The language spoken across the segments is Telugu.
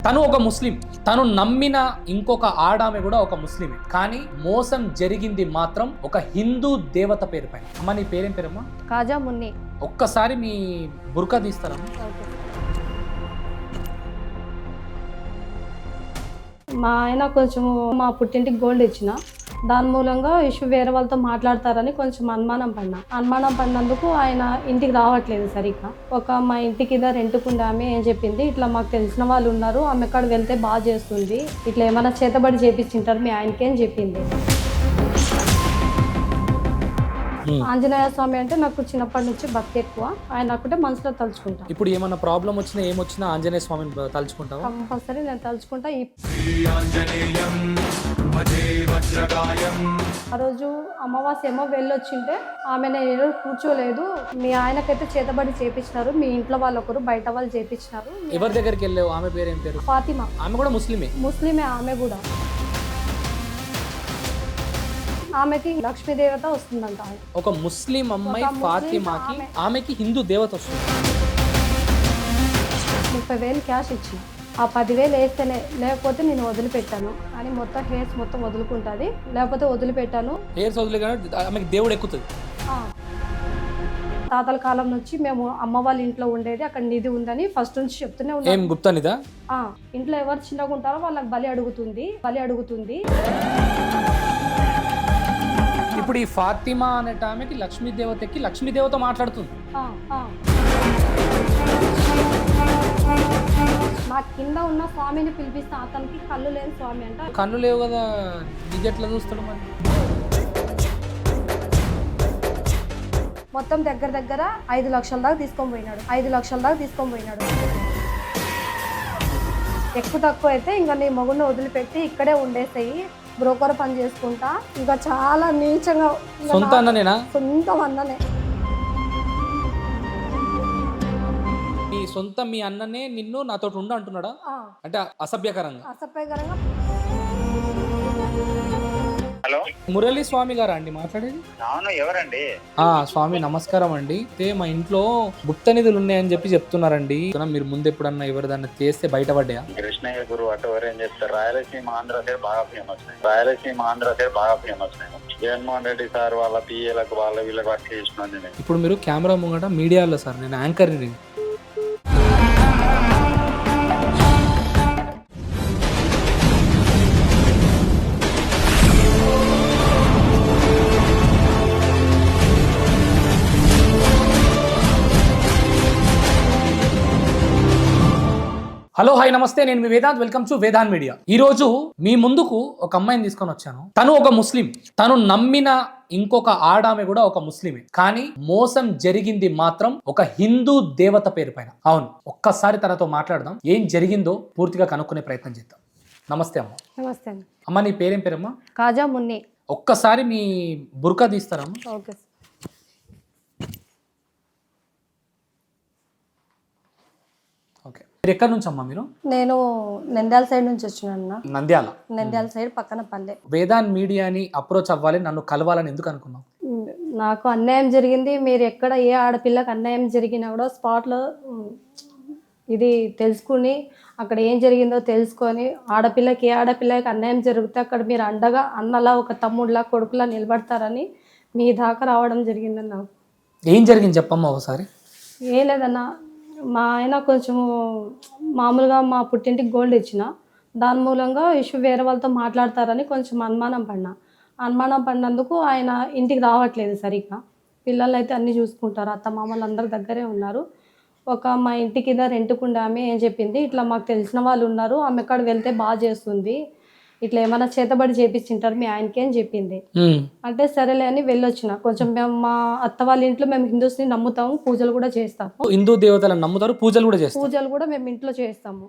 తను ఒక ముస్లిం, తను నమ్మిన ఇంకొక ఆడామె కూడా ఒక ముస్లిమే, కానీ మోసం జరిగింది మాత్రం ఒక హిందూ దేవత పేరు పైన. అమ్మ నీ పేరేం పేరమ్మా? కాజా మున్ని. ఒక్కసారి మీ బుర్కా తీస్తారమ్మా. మా ఆయన కొంచెము మా పుట్టింటికి గోల్డ్ ఇచ్చిన, దాని మూలంగా ఇష్యూ వేరే వాళ్ళతో మాట్లాడతారని కొంచెం అనుమానం పడినందుకు ఆయన ఇంటికి రావట్లేదు సరిగ్గా. మా ఇంటి కింద రెంట్కుండే ఆమె ఏం చెప్పింది, ఇట్లా మాకు తెలిసిన వాళ్ళు ఉన్నారు, ఆమె ఎక్కడ వెళ్తే బాగా చేస్తుంది, ఇట్లా ఏమైనా చేతబడి చేపించింటారు మీ ఆయనకేం చెప్పింది. ఆంజనేయ స్వామి అంటే నాకు చిన్నప్పటి నుంచి భక్తి ఎక్కువ, ఆయన ఒకటే మనసులో తలుచుకుంటా. ఇప్పుడు ఏమన్నా ప్రాబ్లం వచ్చినా ఏమొచ్చినా ఆంజనేయ స్వామిని తలుచుకుంటావా? కంపల్సరీ నేను తలుచుకుంటా. ఆ రోజు అమావాస్య ఏమో వెళ్ళొచ్చింటే ఆమె నేను కూర్చోలేదు, మీ ఆయనకైతే చేతబడి చేపించినారు, మీ ఇంట్లో వాళ్ళు ఒకరు బయట వాళ్ళు చేపించినారు. ఎవరి దగ్గరికి వెళ్ళావు? ఆమె పేరు ఏం పేరు? ఫాతిమా. ఆమె కూడా ముస్లిమే ఆమె కూడా. ఆమెకి లక్ష్మీ దేవత వస్తుందంట. ఒక ముస్లిం అమ్మాయి ఫాతిమాకి, ఆమెకి హిందూ దేవత వస్తుంది. 30,000 క్యాష్ ఇచ్చిన, ఆ 10,000 వేస్తేనే, లేకపోతే నేను వదిలిపెట్టాను అని మొత్తం హెయిర్స్ మొత్తం వదులుకుంటుంది, లేకపోతే వదిలిపెట్టాను. హెయిర్స్ వదిలిగానే ఆమెకి దేవుడు ఎక్కుతుంది. తాతల కాలం నుంచి మేము అమ్మ వాళ్ళ ఇంట్లో ఉండేది, అక్కడ నిధి ఉందని ఫస్ట్ నుంచి చెప్తూనే ఉన్నాం. ఏం గుప్తా నిదా? ఇంట్లో ఎవరు చిన్నగా ఉంటారో వాళ్ళకి బలి అడుగుతుంది. ఇప్పుడు ఈ ఫాతిమా అనే ఆమెకి లక్ష్మీదేవతకి లక్ష్మీదేవత మాట్లాడుతుంది. మా కింద ఉన్న స్వామిని పిలిపిస్తే అతనికి కళ్ళు లేని స్వామి అంట. కళ్ళు లేవు కదా, నిజెట్లా చూస్తాడు మరి? మొత్తం దగ్గర 5 లక్షల దాకా తీసుకొని పోయినాడు. ఎక్కువ తక్కువ అయితే ఇంకా నీ మొగుడిని వదిలిపెట్టి ఇక్కడే ఉండేసేయి, బ్రోకర్ పని చేసుకుంటా. ఇంకా చాలా నీచంగా. సొంత అన్ననేనా? సొంతం అన్ననే. మీ అన్ననే నిన్ను నాతో ఉండు అంటున్నాడా? అంటే అసభ్యకరంగా. హలో, మురళీ స్వామి గారా అండి మాట్లాడేది? అవును, ఎవరండి? స్వామి నమస్కారం అండి. మా ఇంట్లో గుప్త నిధులు ఉన్నాయని చెప్తున్నారండి. మీరు ముందు ఎప్పుడన్నా ఎవరిదన్నా చేస్తే బయటపడ్డాయా? కృష్ణయ్య గురు అటు ఏం చెప్తారు, రాయలసీమ ఆంధ్ర సైడ్ బాగా ఫేమస్. జగన్మోహన్ రెడ్డి సార్ వాళ్ళ పిఏలకు వీళ్ళకి వర్క్ చేసిన. ఇప్పుడు మీరు కెమెరా ముంగట మీడియాలో సార్, నేను యాంకర్ని. హలో, హాయ్, నమస్తే. నేను మీ Vedant. Welcome to Vedant media. ఈ రోజు మీ ముందుకు ఒక అమ్మాయిని తీసుకొని వచ్చాను. తను ఒక ముస్లిం, తను నమ్మిన ఇంకొక ఆడామె కూడా ఒక ముస్లిమే, కానీ మోసం జరిగింది మాత్రం ఒక హిందూ దేవత పేరు పైన. అవును, ఒక్కసారి తనతో మాట్లాడదాం, ఏం జరిగిందో పూర్తిగా కనుక్కునే ప్రయత్నం చేద్దాం. నమస్తే అమ్మ. నమస్తే అమ్మ నీ పేరేం పేరమ్మా? కాజా మున్ని. ఒక్కసారి మీ బుర్కా తీస్తారమ్మా. ఓకే. ఓకే, మీరు ఎక్కడి నుంచి అమ్మా? మీరు? నేను నంద్యాల సైడ్ నుంచి వచ్చినాను. నంద్యాల సైడ్ పక్కన పల్లె. వేదాంత్ మీడియాని అప్రోచ్ అవ్వాలి, నన్ను కలవాలని ఎందుకు అనుకున్నావు? నాకు అన్యాయం జరిగింది, మీరు ఎక్కడ ఏ ఆడపిల్లకి అన్యాయం జరిగినా కూడా స్పాట్లో ఇది తెలుసుకుని అక్కడ ఏం జరిగిందో తెలుసుకొని, ఆడపిల్లకి ఏ ఆడపిల్లకి అన్యాయం జరిగితే అక్కడ మీరు అండగా అన్నలా, ఒక తమ్ముడులా, కొడుకులా నిలబడతారని మీ దాకా రావడం జరిగిందన్న. ఏం జరిగింది చెప్పమ్మా ఒకసారి. ఏం లేదన్నా, మా ఆయన కొంచెము మామూలుగా మా పుట్టింటికి గోల్డ్ ఇచ్చిన, దాని మూలంగా ఇష్యూ వేరే వాళ్ళతో మాట్లాడతారని కొంచెం అనుమానం పడినందుకు ఆయన ఇంటికి రావట్లేదు సరిగ్గా. పిల్లలు అయితే అన్నీ చూసుకుంటారు, అత్త మామలు అందరు దగ్గరే ఉన్నారు. మా ఇంటి కింద రెంట్కుండే ఆమె ఏం చెప్పింది, ఇట్లా మాకు తెలిసిన వాళ్ళు ఉన్నారు, ఆమె ఎక్కడ వెళ్తే బాగా చేస్తుంది, ఇట్లా ఏమైనా చేతబడి చేపించింటారు మీ ఆయనకేం చెప్పింది. అంటే సరేలే అని వెళ్ళొచ్చిన. కొంచెం మేము మా అత్త వాళ్ళ ఇంట్లో మేము హిందూస్ని నమ్ముతాము, పూజలు కూడా చేస్తాము. హిందూ దేవతలను నమ్ముతారు, పూజలు కూడా మేము ఇంట్లో చేస్తాము.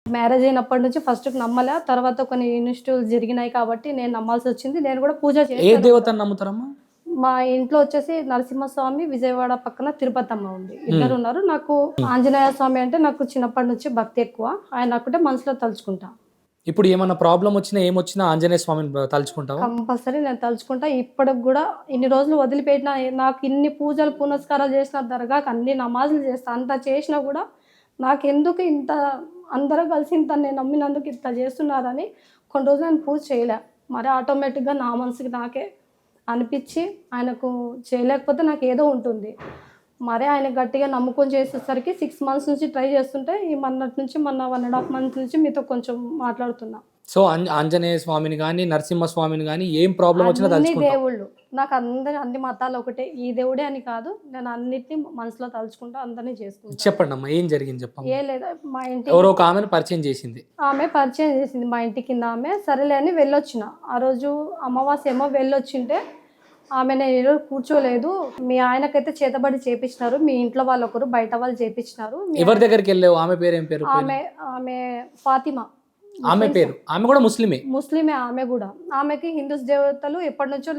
మ్యారేజ్ అయినప్పటి నుంచి ఫస్ట్ నమ్మలే, తర్వాత కొన్ని ఇన్స్టిట్యూట్ జరిగినాయి కాబట్టి నేను నమ్మాల్సి వచ్చింది. నేను కూడా పూజ చేస్తాను. ఏ దేవతను నమ్ముతారమ్మా? మా ఇంట్లో వచ్చేసి నరసింహస్వామి, విజయవాడ పక్కన తిరుపతమ్మ ఉంది, ఇద్దరు ఉన్నారు. నాకు ఆంజనేయ స్వామి అంటే నాకు చిన్నప్పటి నుంచి భక్తి ఎక్కువ, ఆయన ఒకటే మనసులో తలుచుకుంటా. ఇప్పుడు ఏమన్నా ప్రాబ్లం వచ్చినా ఏమొచ్చినా ఆంజనేయ స్వామిని తలుచుకుంటావా? కంపల్సరీ నేను తలుచుకుంటా. ఇప్పటికి కూడా ఇన్ని రోజులు వదిలిపెట్టినా, నాకు ఇన్ని పూజలు పునస్కారాలు చేసిన, దర్గాకి అన్ని నమాజులు చేస్తా, అంత చేసినా కూడా నాకు ఎందుకు ఇంత అందరూ కలిసి ఇంత నేను నమ్మినందుకు ఇట్లా చేస్తున్నారని కొన్ని రోజులు నేను పూజ చేయలే. మరి ఆటోమేటిక్గా నా మనసుకి నాకే అనిపించి ఆయనకు చేయలేకపోతే నాకు ఏదో ఉంటుంది. మరి ఆయన గట్టిగా నమ్ముకొని చేసేసరికి 6 months నుంచి ట్రై చేస్తుంటే ఈ మొన్నటి నుంచి మొన్న 1.5 months నుంచి మీతో కొంచెం మాట్లాడుతున్నా. సో ఆంజనేయ స్వామిని కానీ నరసింహ స్వామిని కానీ ఏం ప్రాబ్లం వచ్చినా అన్ని తలుచుకుంటాం. దేవుళ్ళు నాకు అన్ని మతాలు ఒకటే, ఈ దేవుడే అని కాదు, నేను అన్నిటిని మనసులో తలుచుకుంటా అందరినీ చేసుకుంటా. చెప్పండి అమ్మా, ఏం జరిగింది చెప్పండి. ఏ లేదా మా ఇంటి ఎవరో ఒక ఆమెను పరిచయం చేసింది. ఆమె పరిచయం చేసింది మా ఇంటి కింద ఆమె. సరేలే అని వెళ్ళొచ్చిన. ఆ రోజు అమావాస్య ఏమో వెళ్ళొచ్చింటే ఆమె నేను ఈరోజు కూర్చోలేదు, మీ ఆయనకైతే చేతబడి చేపించినారు, మీ ఇంట్లో వాళ్ళు ఒకరు బయట వాళ్ళు చేపించినారు. ఎవరి దగ్గరికి వెళ్ళావు? ఆమె పేరు ఏం పేరు? ఆమె ఫాతిమా. ఆమె పేరు? ఆమె కూడా ముస్లిమే? ముస్లిమే ఆమె కూడా. ఆమెకి హిందూస్ దేవతలు ఎప్పటి నుంచో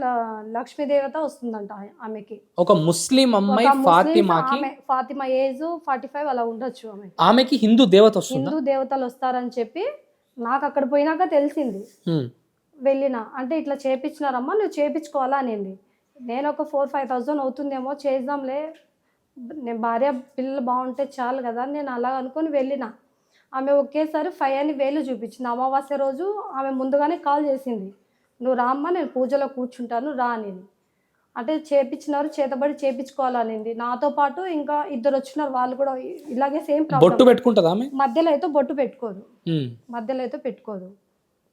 లక్ష్మీ దేవత వస్తుందంట ఆమెకి. ఒక ముస్లిం అమ్మాయి ఫాతిమాకి, ఫాతిమా ఏజ్ 45 అలా ఉండొచ్చు. ఆమెకి హిందూ దేవత వస్తుంది, హిందూ దేవతలు వస్తారని చెప్పి నాకు అక్కడ పోయినాక తెలిసింది. వెళ్ళిన అంటే ఇట్లా చేపించినారమ్మా, నువ్వు చేపించుకోవాలా అనింది. నేను ఒక 4-5,000 అవుతుందేమో, చేద్దాంలే, నేను భార్య పిల్లలు బాగుంటే చాలు కదా, నేను అలా అనుకొని వెళ్ళిన. ఆమె ఒకేసారి 5,000 చూపించింది. అమావాస్య రోజు ఆమె ముందుగానే కాల్ చేసింది, నువ్వు రామ్మా నేను పూజలో కూర్చుంటాను రా అని. అంటే చేపించినారు, చేతబడి చేపించుకోవాలనింది. నాతో పాటు ఇంకా 2 వచ్చినారు, వాళ్ళు కూడా ఇలాగే సేమ్ ప్రాబ్లం. బొట్టు పెట్టుకుంటుందా ఆమె? మధ్యలో అయితే బొట్టు పెట్టుకోదు, మధ్యలో అయితే పెట్టుకోదు.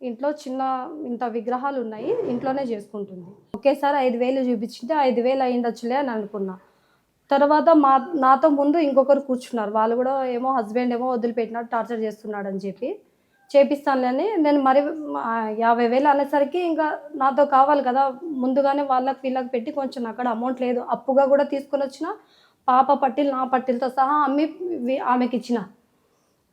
ఇంట్లో చిన్న ఇంత విగ్రహాలు ఉన్నాయి, ఇంట్లోనే చేసుకుంటుంది. ఒకేసారి 5,000 చూపించింటే 5,000 అయ్యిండొచ్చులే అని అనుకున్నా. తర్వాత నాతో ముందు ఇంకొకరు కూర్చున్నారు, వాళ్ళు కూడా ఏమో హస్బెండ్ ఏమో వదిలిపెట్టినాడు, టార్చర్ చేస్తున్నాడు అని చెప్పి చేపిస్తానులేని నేను మరి 50,000 అనేసరికి ఇంకా నాతో కావాలి కదా, ముందుగానే వాళ్ళకి వీళ్ళకి పెట్టి కొంచెం అక్కడ అమౌంట్ లేదు, అప్పుగా కూడా తీసుకొని వచ్చిన పాప పట్టీలు నా పట్టీలతో సహా అమ్మి ఆమెకి ఇచ్చిన.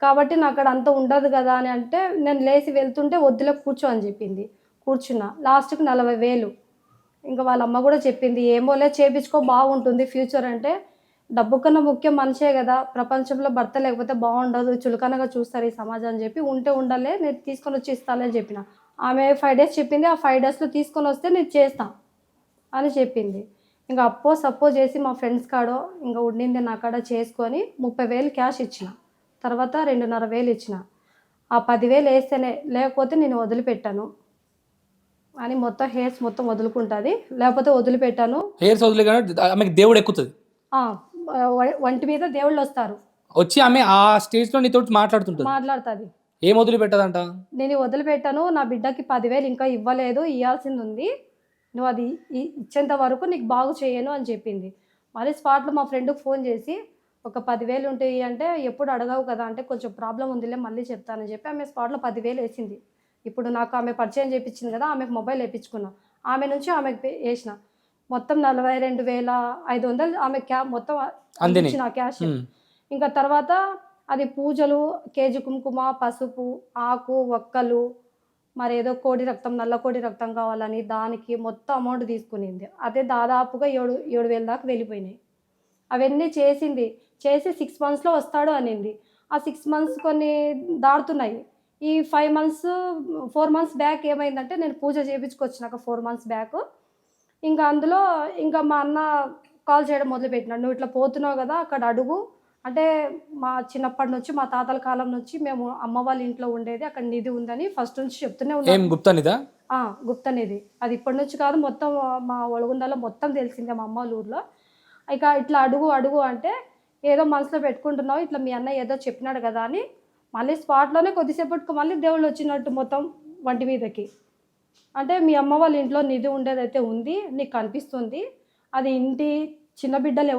కాబట్టి నాకు అక్కడ అంత ఉండదు కదా అని అంటే నేను లేచి వెళ్తుంటే వద్దులే కూర్చో అని చెప్పింది. కూర్చున్నా. లాస్ట్కి 40,000. ఇంకా వాళ్ళ అమ్మ కూడా చెప్పింది, ఏమోలే చేపించుకో బాగుంటుంది ఫ్యూచర్ అంటే. డబ్బు కన్నా ముఖ్యం మనిషే కదా, ప్రపంచంలో భర్త లేకపోతే బాగుండదు, చులకనగా చూస్తారు ఈ సమాజం అని చెప్పి, ఉంటే ఉండాలే నేను తీసుకొని వచ్చి ఇస్తాను అని చెప్పిన. ఆమె 5 days చెప్పింది, ఆ 5 daysలో తీసుకొని వస్తే నేను చేస్తా అని చెప్పింది. ఇంకా సపోజ్ చేసి మా ఫ్రెండ్స్ కాడో ఇంకా ఉండింది నా కాడ చేసుకొని 30,000 క్యాష్ ఇచ్చిన. తర్వాత 2,500 ఇచ్చిన. ఆ 10,000 వేస్తేనే, లేకపోతే నేను వదిలిపెట్టాను అని, మొత్తం హెయిర్స్ మొత్తం వదులుకుంటుంది, లేకపోతే వదిలిపెట్టాను. హెయిర్స్ వదిలేగానే ఆమెకి దేవుడు ఎక్కుతుంది, వంటి మీద దేవుళ్ళు వస్తారు వచ్చి ఆమె ఆ స్టేజ్లో నీతో మాట్లాడుతుంది. ఏం వదిలిపెట్టదంట? నేను వదిలిపెట్టాను, నా బిడ్డకి 10,000 ఇంకా ఇవ్వలేదు, ఇవ్వాల్సింది ఉంది, నువ్వు అది ఇచ్చేంత వరకు నీకు బాగు చేయను అని చెప్పింది. మరి స్పాట్లో మా ఫ్రెండ్కి ఫోన్ చేసి ఒక 10,000 ఉంటాయి అంటే ఎప్పుడు అడగవు కదా అంటే కొంచెం ప్రాబ్లం ఉందిలే మళ్ళీ చెప్తానని చెప్పి ఆమె స్పాట్లో 10,000 వేసింది. ఇప్పుడు నాకు ఆమె పరిచయం చేయించింది కదా, ఆమెకు మొబైల్ వేయించుకున్నా, ఆమె నుంచి ఆమెకు వేసిన. మొత్తం 42,500 ఆమె మొత్తం అందించిన క్యాష్. ఇంకా తర్వాత అది పూజలు, కేజీ కుంకుమ, పసుపు, ఆకు, ఒక్కలు, మరి ఏదో కోడి రక్తం, నల్ల కోడి రక్తం కావాలని దానికి మొత్తం అమౌంట్ తీసుకునింది. అదే దాదాపుగా 7,000 దాకా వెళ్ళిపోయినాయి. అవన్నీ చేసింది. చేసి 6 monthsలో వస్తాడు అనింది. ఆ 6 months కొన్ని దాడుతున్నాయి. ఈ 4 months బ్యాక్ ఏమైందంటే నేను పూజ చేయించుకొచ్చినాక 4 months బ్యాక్ ఇంకా అందులో ఇంకా మా అన్న కాల్ చేయడం మొదలుపెట్టినాడు, నువ్వు ఇట్లా పోతున్నావు కదా అక్కడ అడుగు అంటే. మా చిన్నప్పటి నుంచి మా తాతల కాలం నుంచి మేము అమ్మ వాళ్ళ ఇంట్లో ఉండేది, అక్కడ నిధి ఉందని ఫస్ట్ నుంచి చెప్తూనే ఉన్నాను. గుప్త నిధి అది ఇప్పటి నుంచి కాదు, మొత్తం మా ఒలగుందలో మొత్తం తెలిసిందే మా అమ్మ వాళ్ళ ఊర్లో. ఇక ఇట్లా అడుగు అంటే ఏదో మనసులో పెట్టుకుంటున్నావు, ఇట్లా మీ అన్న ఏదో చెప్పినాడు కదా అని మళ్ళీ స్పాట్లోనే కొద్దిసేపటికి మళ్ళీ దేవుళ్ళు వచ్చినట్టు మొత్తం వంటి మీదకి. అంటే మీ అమ్మ వాళ్ళ ఇంట్లో నిధి ఉండేదైతే ఉంది, నీకు కనిపిస్తుంది, అది ఇంటి చిన్న బిడ్డలు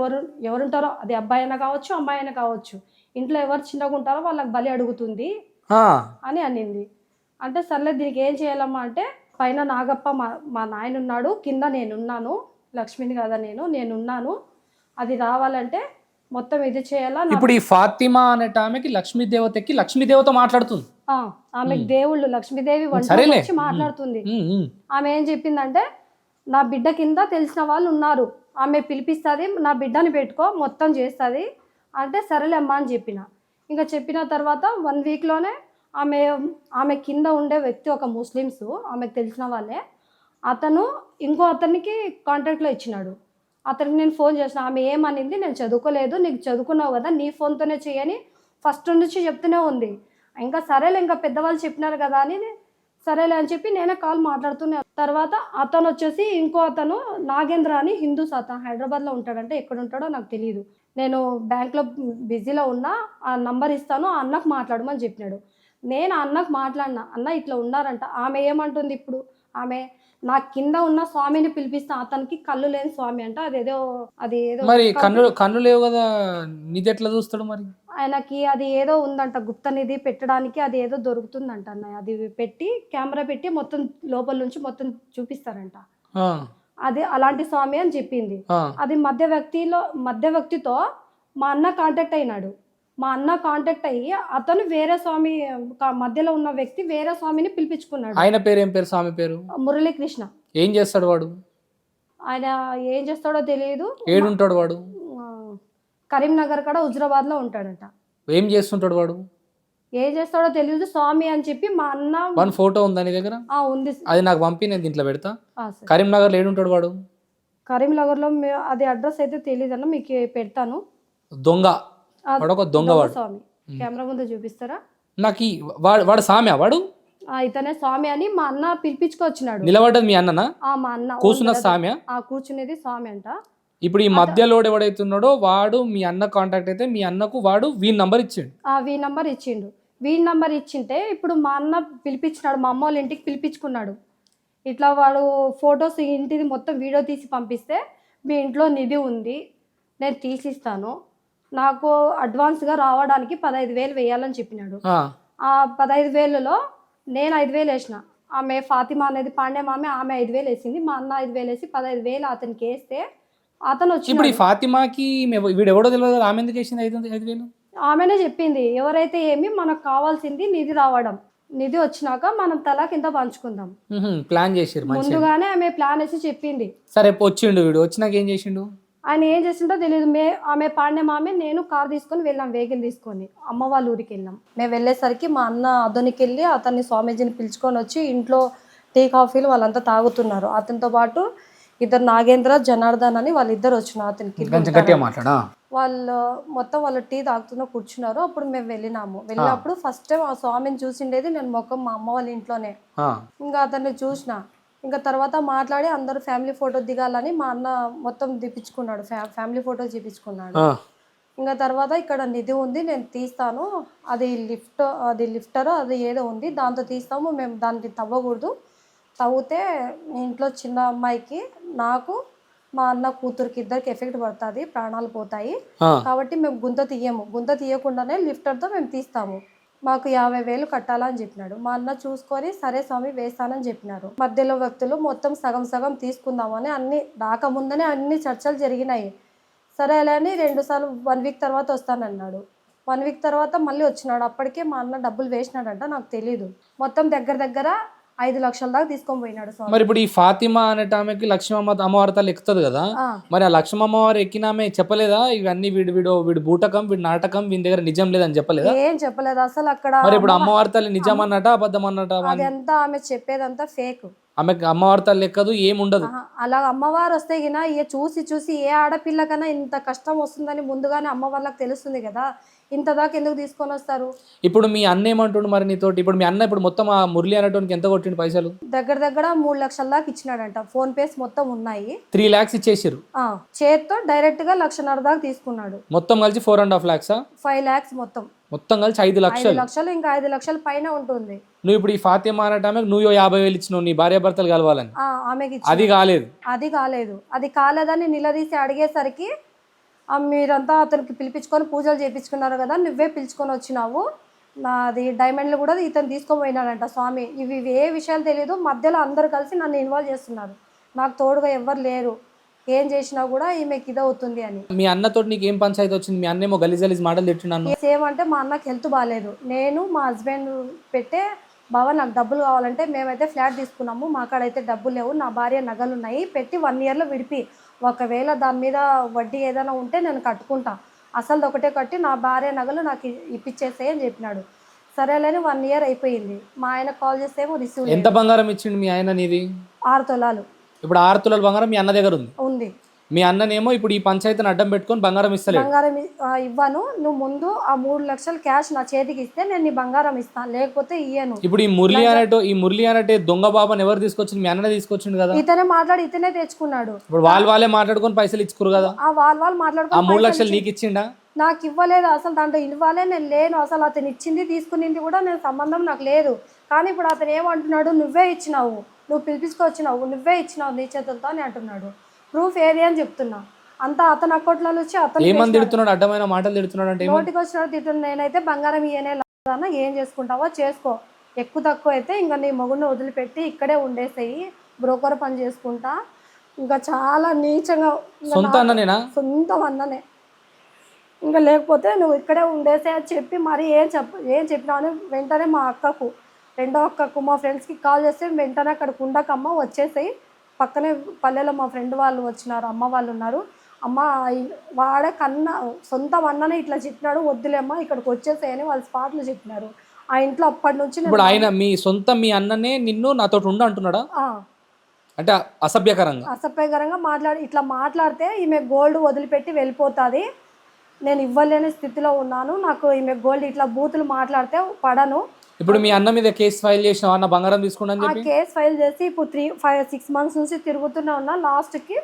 ఎవరుంటారో, అది అబ్బాయి అయినా కావచ్చు అమ్మాయి అయినా కావచ్చు, ఇంట్లో ఎవరు చిన్నగా ఉంటారో వాళ్ళకి బలి అడుగుతుంది అని అనింది. అంటే సర్లే దీనికి ఏం చేయాలమ్మా అంటే, పైన నాగప్ప మా నాయన ఉన్నాడు, కింద నేనున్నాను, లక్ష్మిని కదా నేనున్నాను, అది రావాలంటే మొత్తం ఇది చేయాలా. ఇప్పుడు ఈ ఫాతిమా అనేట ఆమెకి లక్ష్మీదేవతకి లక్ష్మీదేవత మాట్లాడుతుంది, ఆమెకి దేవుళ్ళు లక్ష్మీదేవి వంట వచ్చి మాట్లాడుతుంది. ఆమె ఏం చెప్పిందంటే, నా బిడ్డ కింద తెలిసిన వాళ్ళు ఉన్నారు, ఆమె పిలిపిస్తుంది, నా బిడ్డని పెట్టుకో మొత్తం చేస్తుంది అంటే సరేలేమ్మా అని చెప్పిన. ఇంకా చెప్పిన తర్వాత 1 weekలోనే ఆమె కింద ఉండే వ్యక్తి ఒక ముస్లిమ్స్, ఆమెకు తెలిసిన వాళ్ళే, అతను ఇంకో అతనికి కాంటాక్ట్లో ఇచ్చినాడు. అతనికి నేను ఫోన్ చేసిన. ఆమె ఏమనింది, నేను చదువుకోలేదు, నీకు చదువుకున్నావు కదా నీ ఫోన్తోనే చేయని ఫస్ట్ నుంచి చెప్తూనే ఉంది. ఇంకా సరేలే, ఇంకా పెద్దవాళ్ళు చెప్పినారు కదా అని సరేలే అని చెప్పి నేనే కాల్ మాట్లాడుతున్నా. తర్వాత అతను వచ్చేసి ఇంకో అతను నాగేంద్ర అని హిందూస్, అతను హైదరాబాద్లో ఉంటాడంటే, ఎక్కడ ఉంటాడో నాకు తెలియదు. నేను బ్యాంక్లో బిజీలో ఉన్నా, ఆ నంబర్ ఇస్తాను, ఆ అన్నకు మాట్లాడమని చెప్పినాడు. నేను ఆ అన్నకు మాట్లాడినా, అన్న ఇట్లా ఉన్నారంట. ఆమె ఏమంటుంది ఇప్పుడు, ఆమె నా కింద ఉన్న స్వామిని పిలిపిస్తా, అతనికి కళ్ళు లేని స్వామి అంట, అది ఏదో మరి కన్ను లేవు కదా, నిధి ఎట్లా చూస్తాడు మరి? ఆయనకి అది ఏదో ఉందంట, గుప్త నిధి పెట్టడానికి అది ఏదో దొరుకుతుందంట అన్న. అది పెట్టి కెమెరా పెట్టి మొత్తం లోపల నుంచి మొత్తం చూపిస్తారంట. ఆ, అది అలాంటి స్వామి అని చెప్పింది. ఆ. అది మధ్య వ్యక్తితో మా అన్న కాంటాక్ట్ అయినాడు. మా అన్న కాంటాక్ట్ అయ్యి అతను వేరే స్వామి, మధ్యలో ఉన్న వ్యక్తి వేరే స్వామిని పిలిపించుకున్నాడు. ఆయన పేరు ఏం పేరు, స్వామి పేరు? మురళీకృష్ణ. ఏం చేస్తాడు వాడు? ఆయన ఏం చేస్తాడో తెలియదు. ఏడుంటాడు వాడు? కరీంనగర్ కాడ హుజరాబాద్లో ఉంటాడంట. ఏం చేస్తుంటాడు వాడు? ఏం చేస్తాడో తెలియదు. స్వామి అని చెప్పి మా అన్న. వన్ ఫోటో ఉందా నీ దగ్గర? ఉంది. అది నాకు పంపి, నేను దీంట్లో పెడతా. సరే. కరీంనగర్లో ఏడుంటాడు వాడు? కరీంనగర్లో అది అడ్రస్ అయితే తెలియదు అన్న, మీకు పెడతాను. దొంగ వాడు, ఒక దొంగ వాడు. స్వామి కెమెరా ముందు చూపిస్తారా నాకు వాడు స్వామి వాడు? ఇతనే స్వామి అని మా అన్న పిలిపించుకొచ్చినాడు. నిలబడ్డది మీ అన్ననా? మా అన్న కూర్చున్న స్వామి? కూర్చునేది స్వామి అంట. ఇప్పుడు ఈ మధ్యలో ఎవడైతున్నాడో వాడు మీ అన్న కాంటాక్ట్ అయితే, మీ అన్నకు వాడు వీన్ నంబర్ ఇచ్చిండు. వీన్ నంబర్ ఇచ్చిండు. వీన్ నంబర్ ఇచ్చింటే ఇప్పుడు మా అన్న పిలిపించినాడు, మా అమ్మ వాళ్ళ ఇంటికి పిలిపించుకున్నాడు. ఇట్లా వాడు ఫొటోస్ ఇంటిది మొత్తం వీడియో తీసి పంపిస్తే, మీ ఇంట్లో నిధి ఉంది, నేను తీసిస్తాను, నాకు అడ్వాన్స్గా రావడానికి 15,000 వేయాలని చెప్పినాడు. ఆ 15,000లో నేను 5,000 వేసిన. ఆమె ఫాతిమా అనేది పాండే మామె, ఆమె 5,000 వేసింది. మా అన్న 5,000 వేసి 15,000 అతనికి వేస్తే అతను వచ్చి. ఇప్పుడు ఈ ఫాతిమాకి వీడు ఎవడో తెలియదు, ఆమె ఎందుకు వేసింది 5,000? ఆమెనే చెప్పింది, ఎవరైతే ఏమి, మనకు కావాల్సింది నిధి రావడం, నిధి వచ్చినాక మనం తలా కింద పంచుకుందాం ప్లాన్ చేసారు ముందుగానే. ఆమె ప్లాన్ వేసి చెప్పింది. సరే వచ్చిండు వీడు, వచ్చినాక ఏం చేసిండు? ఆయన ఏం చేసిండో తెలియదు. ఆమె పాండే మామే నేను కార్ తీసుకొని వెళ్ళాం, వెహికల్ తీసుకొని అమ్మ వాళ్ళ ఊరికి వెళ్ళాం. మేము వెళ్ళేసరికి మా అన్న అదనికి వెళ్ళి అతన్ని స్వామీజీని పిలుచుకొని వచ్చి ఇంట్లో టీ కాఫీలు వాళ్ళంతా తాగుతున్నారు. అతనితో పాటు ఇద్దరు నాగేంద్ర, జనార్దన్ అని వాళ్ళిద్దరు వచ్చినారు అతనికి. వాళ్ళు మొత్తం వాళ్ళు టీ తాగుతున్నా కూర్చున్నారు. అప్పుడు మేము వెళ్ళినప్పుడు ఫస్ట్ టైం ఆ స్వామిని చూసిండేది నేను మొక్కం మా అమ్మ వాళ్ళ ఇంట్లోనే. ఇంకా అతన్ని చూసిన, ఇంకా తర్వాత మాట్లాడి అందరూ ఫ్యామిలీ ఫోటో దిగాలని మా అన్న మొత్తం దిపించుకున్నాడు, ఫ్యామిలీ ఫోటో చూపించుకున్నాడు. ఇంకా తర్వాత ఇక్కడ నిధి ఉంది, నేను తీస్తాను, అది లిఫ్టర్ అది ఏదో ఉంది, దాంతో తీస్తాము, మేము దాన్ని తవ్వకూడదు, తవ్వితే ఇంట్లో చిన్న అమ్మాయికి, నాకు, మా అన్న కూతురికి ఇద్దరికి ఎఫెక్ట్ పడుతుంది, ప్రాణాలు పోతాయి, కాబట్టి మేము గుంత తీయకుండానే లిఫ్టర్తో మేము తీస్తాము, మాకు 50,000 కట్టాలని చెప్పినాడు. మా అన్న చూసుకొని సరే స్వామి వేస్తానని చెప్పినారు. మధ్యలో వ్యక్తులు మొత్తం సగం సగం తీసుకుందామని అన్ని రాకముందనే అన్ని చర్చలు జరిగినాయి. సరే అలా అని 2 సార్లు 1 వీక్ తర్వాత వస్తానన్నాడు. 1 వీక్ తర్వాత మళ్ళీ వచ్చినాడు. అప్పటికే మా అన్న డబ్బులు వేసినాడంట, నాకు తెలీదు. మొత్తం దగ్గర 5 లక్షల దాకా తీసుకొని పోయినాడు స్వామి. మరి ఇప్పుడు ఈ ఫాతిమా అనే ఆమెకి లక్ష్మమ్మ అమ్మవారి తల్లి ఎక్కుతుంది కదా, మరి ఆ లక్ష్మమ్మ అమ్మవారు ఎక్కినామే చెప్పలేదా ఇవన్నీ వీడు బూటకం, వీడి నాటకం, వీని దగ్గర నిజం లేదని చెప్పలేదా? ఏం చెప్పలేదు అసలు అక్కడ. మరి ఇప్పుడు అమ్మవారి తల్లి నిజం అన్నట అబద్ధం అన్నట? అదంతా ఆమె చెప్పేదంతా ఫేక్. ఆమెకి అమ్మవారి తల్లి ఎక్కదు, ఏముండదు. అలా అమ్మవారు వస్తే గినా చూసి ఏ ఆడపిల్లకన్నా ఇంత కష్టం వస్తుందని ముందుగానే అమ్మ వాళ్ళకి తెలుస్తుంది కదా, ఇంత దాకా ఎందుకు తీసుకొని వస్తారు? ఇప్పుడు మీ అన్న ఏమంటుండు మరి నీతోటి? ఇప్పుడు మీ అన్న ఇప్పుడు మొత్తం ఆ మురళి అనేటువంటి ఎంత కొట్టిండు పైసలు? దగ్గర 3 లక్షల దాకా ఇచ్చినాడంట. ఫోన్ పేస్ మొత్తం ఉన్నాయి. 3 lakhs ఇచ్చేసారు చేత్తో, డైరెక్ట్ గా 1,50,000 దాకా తీసుకున్నాడు. మొత్తం కలిసి 4.5 lakhs 5 lakhs మొత్తం కలిసి 5 లక్షలు. ఇంకా 5 లక్షల పైన ఉంటుంది. నువ్వు ఇప్పుడు ఈ ఫాతిమా అనేటామె నువ్వు 50,000 ఇచ్చినావు నీ భార్య భర్తలు కలవాలని, ఆమెకి అది కాలేదు. అది కాలేదని నిలదీసి అడిగేసరికి మీరంతా అతనికి పిలిపించుకొని పూజలు చేయించుకున్నారు కదా, నువ్వే పిలుచుకొని వచ్చినావు, నాది డైమండ్లు కూడా ఇతను తీసుకొని పోయినాడంట స్వామి. ఇవి ఏ విషయాలు తెలియదు, మధ్యలో అందరు కలిసి నన్ను ఇన్వాల్వ్ చేస్తున్నారు, నాకు తోడుగా ఎవ్వరు లేరు, ఏం చేసినా కూడా ఈమెకి ఇదవుతుంది అని. మీ అన్నతో నీకు ఏం పంచాయతీ వచ్చింది? మీ అన్నేమో గలీజ్ మాటలు తిట్టినాను. సేమ్ అంటే మా అన్నకి హెల్త్ బాగాలేదు, నేను మా హస్బెండ్ పెట్టే బావ నాకు డబ్బులు కావాలంటే, మేమైతే ఫ్లాట్ తీసుకున్నాము, మా కాడైతే డబ్బులు లేవు, నా భార్య నగలు ఉన్నాయి, పెట్టి 1 yearలో విడిపి, ఒకవేళ దాని మీద వడ్డీ ఏదైనా ఉంటే నేను కట్టుకుంటా, అసలు ఒకటే కట్టి నా భార్య నగలు నాకు ఇప్పించేసేయి అని చెప్పినాడు. సరేలేని 1 year అయిపోయింది. మా ఆయన కాల్ చేస్తేమో రిసీవ్. ఎంత బంగారం ఇచ్చిండు మీ ఆయన నీది? 6 తులాలు. ఇప్పుడు 6 తులాల బంగారం మీ అన్న దగ్గర ఉంది. మీ అన్ననేమో ఇప్పుడు ఈ పంచాయతీని అడ్డం పెట్టుకొని బంగారం ఇస్తలేదు. బంగారం ఇవ్వను, నువ్వు ముందు ఆ 3 లక్షలు క్యాష్ నా చేతికి ఇస్తే నేను నీ బంగారం ఇస్తాను, లేకపోతే ఇయ్యను. ఇప్పుడు ఈ మురళి అనేటే దొంగ బాబాని ఎవరు తీసుకొచ్చింది? మీ అన్ననే తీసుకొచ్చిండు కదా. ఇతనే మాట్లాడి ఇతనే తెచ్చుకున్నాడు. ఇప్పుడు వాళ్ళే మాట్లాడుకొని పైసలు ఇచ్చుకోరు కదా. ఆ వాళ్ళు మాట్లాడుకుని ఆ 3 లక్షలు నీకు ఇచ్చిండా? నాకు ఇవ్వలేదు, అసలు దాంట్లో ఇవ్వాలే నేను లేను, అసలు అతను ఇచ్చింది తీసుకునింది కూడా నేను సంబంధం నాకు లేదు. కానీ ఇప్పుడు అతను ఏమంటున్నాడు, నువ్వే ఇచ్చినావు, నువ్వు పిలిపించుకొచ్చినావు, నువ్వే ఇచ్చినావు నీ చేతులతో అని అంటున్నాడు. ప్రూఫ్ ఏది అని చెప్తున్నా. అంతా అతను అకౌంట్లలో వచ్చి అతను ఏమని తిడుతున్నాడు? అడ్డమైన మాటలు తిడుతున్నాడు అంటే నోటికి వచ్చినాడు తిడుతున్నాడు. నేనైతే బంగారం ఇయ్యనే లేదా, ఏం చేసుకుంటావో చేసుకో, ఎక్కువ తక్కువ అయితే ఇంకా నీ మొగుడిని వదిలిపెట్టి ఇక్కడే ఉండేసేయి, బ్రోకర్ పని చేసుకుంటా. ఇంకా చాలా నీచంగా, సొంత అన్ననేనా? సొంతం అన్ననే. ఇంకా లేకపోతే నువ్వు ఇక్కడే ఉండేసే అని చెప్పి మరి ఏం చెప్పినావు అని వెంటనే మా అక్కకు, రెండో అక్కకు, మా ఫ్రెండ్స్కి కాల్ చేస్తే వెంటనే అక్కడికి ఉండకమ్మ వచ్చేసాయి, పక్కనే పల్లెలో మా ఫ్రెండ్ వాళ్ళు వచ్చినారు, అమ్మ వాళ్ళు ఉన్నారు, అమ్మ వాడే కన్నా సొంతం అన్ననే ఇట్లా చెప్పినాడు, వద్దులేమ్మా ఇక్కడికి వచ్చేసాయని వాళ్ళు స్పాట్లు చెప్పినారు. ఆ ఇంట్లో అప్పటి నుంచి ఇప్పుడు ఆయన మీ అన్ననే నిన్ను నాతో ఉండు అంటున్నాడా? అంటే అసభ్యకరంగా ఇట్లా మాట్లాడితే ఈమె గోల్డ్ వదిలిపెట్టి వెళ్ళిపోతుంది, నేను ఇవ్వలేని స్థితిలో ఉన్నాను, నాకు ఈమె గోల్డ్ ఇట్లా బూతులు మాట్లాడితే పడను. ఇప్పుడు మీ అన్న మీద కేసు ఫైల్ చేసినావా? అన్న బంగారం తీసుకున్నాను చెప్పి కేసు ఫైల్ చేసి ఇప్పుడు 6 మంత్స్ నుంచి తిరుగుతూనే ఉన్నా. లాస్ట్కి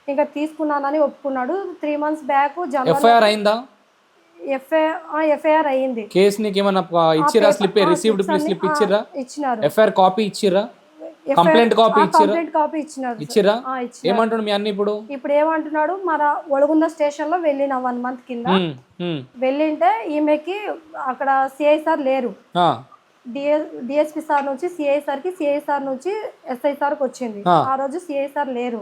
ఇంకా తీసుకున్నానని ఒప్పుకున్నాడు. 3 మంత్స్ బ్యాక్ ఎఫ్ఐఆర్ అయిందా? ఎఫ్ఐఆర్ అయ్యింది. కేసు నీకు ఏమన్నా ఇచ్చిరా? స్లిప్ రిసీవ్డ్ స్లిప్ ఇచ్చిరా? ఇచ్చినారు. ఎఫ్ఐఆర్ కాపీ ఇచ్చిరా? కంప్లైంట్ కాపీ ఇచ్చిరా? ఏమంటున్నాడు మీ అన్న ఇప్పుడు? ఏమంటున్నాడు, మన ఒళగుంద స్టేషన్ లో వెళ్ళిన 1 మంత్ కింద వెళ్ళింటే ఈమెకి అక్కడ సిఐ సార్ లేరు, డిఎస్పి సార్ నుంచి సిఐ సార్ కి, సిఐ సార్ నుంచి ఎస్ఐ సార్ కి వచ్చింది. ఆ రోజు సిఐ సార్ లేరు.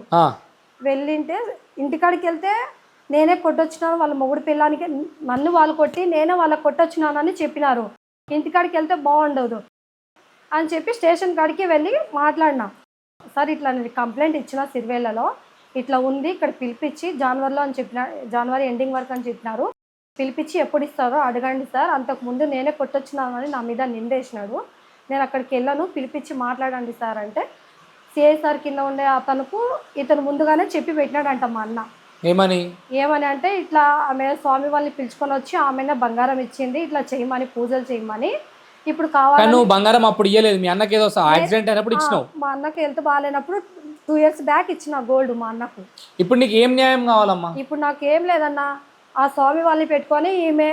వెళ్ళింటే ఇంటికాడికి వెళ్తే నేనే కొట్టొచ్చినాను, వాళ్ళ మొగుడు పిల్లానికి నన్ను వాళ్ళు కొట్టి నేనే వాళ్ళకి కొట్టొచ్చినానని చెప్పినారు. ఇంటికాడికి వెళ్తే బాగుండదు అని చెప్పి స్టేషన్ కాడికి వెళ్ళి మాట్లాడినా. సార్ ఇట్లా నేను కంప్లైంట్ ఇచ్చిన సిరివేళ్లలో ఇట్లా ఉంది, ఇక్కడ పిలిపించి జనవరిలో అని చెప్పిన, జనవరి ఎండింగ్ వరకు అని చెప్పినారు, పిలిపించి ఎప్పుడు ఇస్తారో అడగండి సార్, అంతకుముందు నేనే కొట్టొచ్చినానని నా మీద నిందేసినాడు, నేను అక్కడికి వెళ్ళాను, పిలిపించి మాట్లాడండి సార్ అంటే సిఐ సార్ కింద ఉండే అతనుకు ఇతను ముందుగానే చెప్పి పెట్టినాడంట మా అన్న. ఏమని అంటే ఇట్లా ఆమె స్వామి వాళ్ళని పిలుచుకొని వచ్చి ఆమెనే బంగారం ఇచ్చింది, ఇట్లా చేయమని పూజలు చేయమని. ఇప్పుడు కావాలి బంగారం అప్పుడు ఇయ్యలేదు, మీ అన్నకి ఏదో యాక్సిడెంట్ అయినప్పుడు ఇచ్చినావు. మా అన్నకి హెల్త్ బాగాలేనప్పుడు 2 years బ్యాక్ ఇచ్చిన గోల్డ్ మా అన్నకు. ఇప్పుడు నీకు ఏం న్యాయం కావాలమ్మా? ఇప్పుడు నాకు ఏం లేదన్నా, ఆ స్వామి వాళ్ళని పెట్టుకొని ఈమె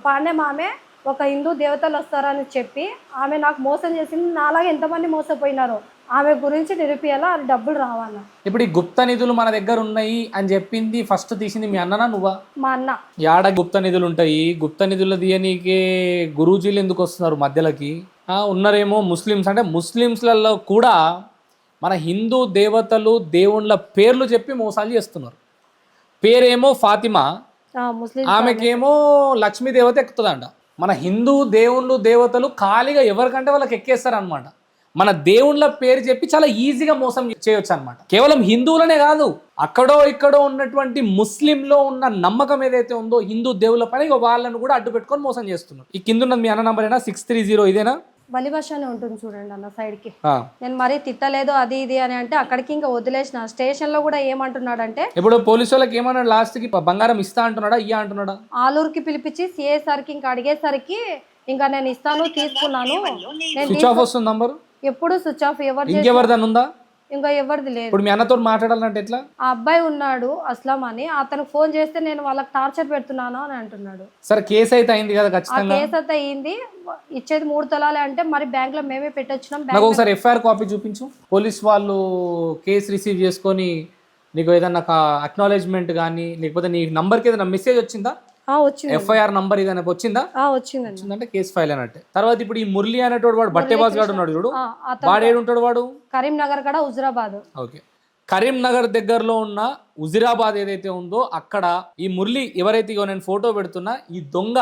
పాండ్యం ఆమె ఒక హిందూ దేవతలు వస్తారని చెప్పి ఆమె నాకు మోసం చేసింది. నాలాగా ఎంతమంది మోసపోయినారో ఆమె గురించి నిరూపియాలా, అది డబ్బులు రావాలా. ఇప్పుడు ఈ గుప్త నిధులు మన దగ్గర ఉన్నాయి అని చెప్పింది ఫస్ట్ తీసింది మీ అన్ననా నువ్వా? మా అన్న. యాడ గుప్త నిధులు ఉంటాయి? గుప్త నిధులు తీయనీకే గురూజీలు ఎందుకు వస్తున్నారు మధ్యలోకి? ఉన్నారేమో ముస్లిమ్స్, అంటే ముస్లిమ్స్లలో కూడా మన హిందూ దేవతలు దేవుళ్ళ పేర్లు చెప్పి మోసాలు చేస్తున్నారు. పేరేమో ఫాతిమా, ఆమెకేమో లక్ష్మీ దేవత ఎక్కుతుందంట. మన హిందూ దేవుళ్ళు దేవతలు ఖాళీగా ఎవరికంటే వాళ్ళకి ఎక్కేస్తారు అనమాట. మన దేవుళ్ళ పేరు చెప్పి చాలా ఈజీగా మోసం చేయొచ్చు అనమాట. కేవలం హిందువులనే కాదు, అక్కడో ఇక్కడో ఉన్నటువంటి ముస్లింలో ఉన్న నమ్మకం ఏదైతే ఉందో హిందూ దేవుళ్ళ పైన వాళ్ళను కూడా అడ్డు పెట్టుకొని మోసం చేస్తున్నారు. ఈ కింద ఉన్నది మీ అన్న నంబర్ ఏనా? 630 ఇదేనా? బలిభాషనే ఉంటుంది చూడండి అన్న సైడ్ కి. నేను మరీ తిట్టలేదు అది ఇది అని అంటే అక్కడికి ఇంకా వదిలేసిన. స్టేషన్ లో కూడా ఏమంటున్నాడంటే, ఇప్పుడు పోలీసు వాళ్ళకి ఏమన్నాడు, లాస్ట్ కి బంగారం ఇస్తా అంటున్నాడా ఇయ్యా అంటున్నాడా? ఆలూరుకి పిలిపించి సిఐ సార్ కి ఇంకా అడిగేసరికి ఇంకా నేను ఇస్తాను తీసుకున్నాను. స్విచ్ ఆఫ్ వస్తుంది నంబర్ ఎప్పుడు స్విచ్ ఆఫ్. ఇంకెవరిదని ఉందా? ఇంకా ఎవరిది లేదు. ఇప్పుడు మీ అన్నతో మాట్లాడాలంటే ఎట్లా? ఆ అబ్బాయి ఉన్నాడు అస్లాం అని, అతను ఫోన్ చేస్తే నేను వాళ్ళకి టార్చర్ పెడుతున్నాను అని అంటున్నాడు. సరే కేసు అయితే అయింది కదా ఖచ్చితంగా? కేసు అయితే అయింది, ఇచ్చేది 3 తులాలే అంటే మరి బ్యాంక్ లో మేమే పెట్టొచ్చినాం. నాకు ఒకసారి ఎఫ్ఐఆర్ కాపీ చూపించు. పోలీస్ వాళ్ళు కేసు రిసీవ్ చేసుకొని నీకు ఏదన్నా అక్నాలెడ్జ్మెంట్ కానీ లేకపోతే నీ నంబర్కి ఏదైనా మెసేజ్ వచ్చిందా? వచ్చింది. ఎఫ్ఐఆర్ నంబర్ ఏదైనా వచ్చిందా? వచ్చిందంటే కేసు ఫైల్ అన్నట్టే. తర్వాత ఇప్పుడు ఈ మురళి అనేటోడు వాడు బట్టేబాజ్ గాడు ఉన్నాడు చూడు, వాడు ఏడుంటాడు? వాడు కరీంనగర్ కాడ హుజురాబాద్. ఓకే, కరీంనగర్ దగ్గరలో ఉన్న హుజురాబాద్ ఏదైతే ఉందో అక్కడ ఈ మురళి ఎవరైతే నేను ఫోటో పెడుతున్నా ఈ దొంగ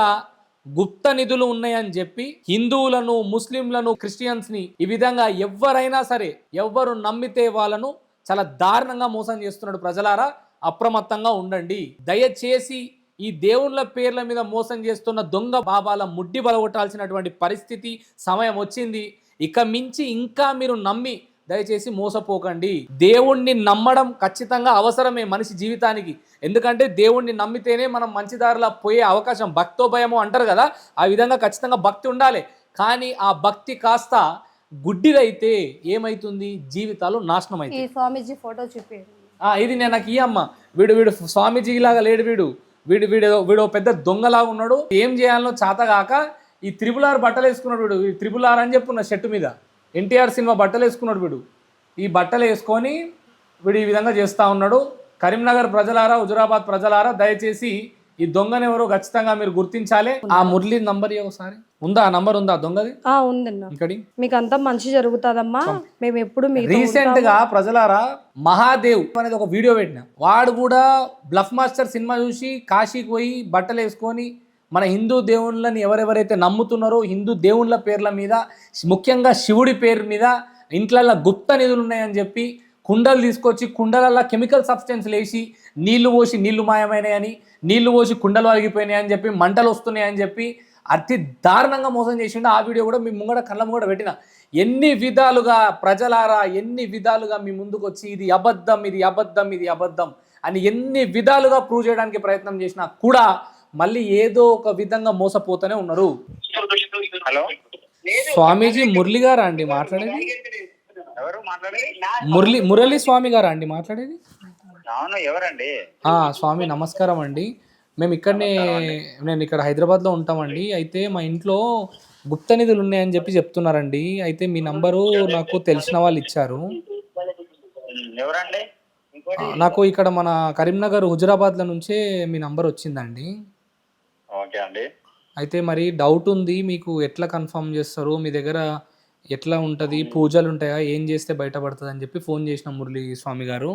గుప్త నిధులు ఉన్నాయని చెప్పి హిందువులను, ముస్లింలను, క్రిస్టియన్స్ ని ఈ విధంగా ఎవరైనా సరే ఎవరు నమ్మితే వాళ్ళను చాలా దారుణంగా మోసం చేస్తున్నాడు. ప్రజలారా అప్రమత్తంగా ఉండండి దయచేసి. ఈ దేవుళ్ళ పేర్ల మీద మోసం చేస్తున్న దొంగ బాబాల ముడ్డి బలగొట్టాల్సినటువంటి పరిస్థితి సమయం వచ్చింది. ఇక మించి ఇంకా మీరు నమ్మి దయచేసి మోసపోకండి. దేవుణ్ణి నమ్మడం ఖచ్చితంగా అవసరమే మనిషి జీవితానికి. ఎందుకంటే దేవుణ్ణి నమ్మితేనే మనం మంచి దారిలో పోయే అవకాశం, భక్తో భయమో అంటారు కదా, ఆ విధంగా ఖచ్చితంగా భక్తి ఉండాలి. కానీ ఆ భక్తి కాస్త గుడ్డిదైతే ఏమైతుంది, జీవితాలు నాశనం ఈ అవుతాయి. స్వామీజీ ఫోటో చూపి ఇది నేను నాకు ఇయ్యమ్మ. వీడు స్వామీజీ లాగా లేడు. వీడు పెద్ద దొంగలాగా ఉన్నాడు. ఏం చేయాలో చేతగాక ఈ త్రిపులార్ బట్టలు వేసుకున్నాడు. ఈ త్రిపులార్ అని చెప్పున్న షర్టు మీద ఎన్టీఆర్ సినిమా బట్టలు వేసుకున్నాడు. ఈ బట్టలు వేసుకొని ఈ విధంగా చేస్తూ ఉన్నాడు. కరీంనగర్ ప్రజలారా, హుజురాబాద్ ప్రజలారా, దయచేసి ఈ దొంగనెవరో ఖచ్చితంగా మీరు గుర్తించాలి. ఆ మురళి నంబర్ ఒకసారి ఉందా? ఆ నంబర్ ఉందా దొంగది? ఉందన్న. ఇక్కడి మీకు అంతా మంచి జరుగుతుందమ్మా, మేము ఎప్పుడు మీకు రీసెంట్ గా ప్రజలారా మహాదేవ్ అనేది ఒక వీడియో పెట్టిన. వాడు కూడా బ్లఫ్ మాస్టర్ సినిమా చూసి కాశీకి పోయి బట్టలు వేసుకొని మన హిందూ దేవుళ్ళని ఎవరెవరైతే నమ్ముతున్నారో హిందూ దేవుళ్ళ పేర్ల మీద, ముఖ్యంగా శివుడి పేరు మీద ఇంట్లల్లో గుప్త నిధులు ఉన్నాయని చెప్పి కుండలు తీసుకొచ్చి కుండలల్లో కెమికల్ సబ్స్టెన్స్ వేసి నీళ్లు పోసి నీళ్లు మాయమైనాయని, నీళ్లు పోసి కుండలు అరిగిపోయినాయని చెప్పి, మంటలు వస్తున్నాయని చెప్పి అతి దారుణంగా మోసం చేసిండు. ఆ వీడియో కూడా మీ ముంగడ కళ్ళ ముంగడ పెట్టిన. ఎన్ని విధాలుగా ప్రజలారా, ఎన్ని విధాలుగా మీ ముందుకు వచ్చి ఇది అబద్ధం, ఇది అబద్ధం, ఇది అబద్ధం అని ఎన్ని విధాలుగా ప్రూవ్ చేయడానికి ప్రయత్నం చేసినా కూడా మళ్ళీ ఏదో ఒక విధంగా మోసపోతూనే ఉన్నారు. హలో, స్వామీజీ మురళి గారా అండి మాట్లాడేది? ఎవరు మాట్లాడేది? మురళి స్వామి గారా అండి మాట్లాడేది? అవును, ఎవరండి? స్వామి నమస్కారం అండి. మేము నేను ఇక్కడ హైదరాబాద్లో ఉంటామండి. అయితే మా ఇంట్లో గుప్త నిధులు ఉన్నాయని చెప్తున్నారండి. అయితే మీ నంబరు నాకు తెలిసిన వాళ్ళు ఇచ్చారు. ఎవరండి? నాకు ఇక్కడ మన కరీంనగర్ హుజురాబాద్ల నుంచే మీ నంబర్ వచ్చిందండి. ఓకే అండి. అయితే మరి డౌట్ ఉంది, మీకు ఎట్లా కన్ఫర్మ్ చేస్తారు, మీ దగ్గర ఎట్లా ఉంటుంది, పూజలు ఉంటాయా, ఏం చేస్తే బయటపడుతుంది అని చెప్పి ఫోన్ చేసిన మురళి స్వామి గారు.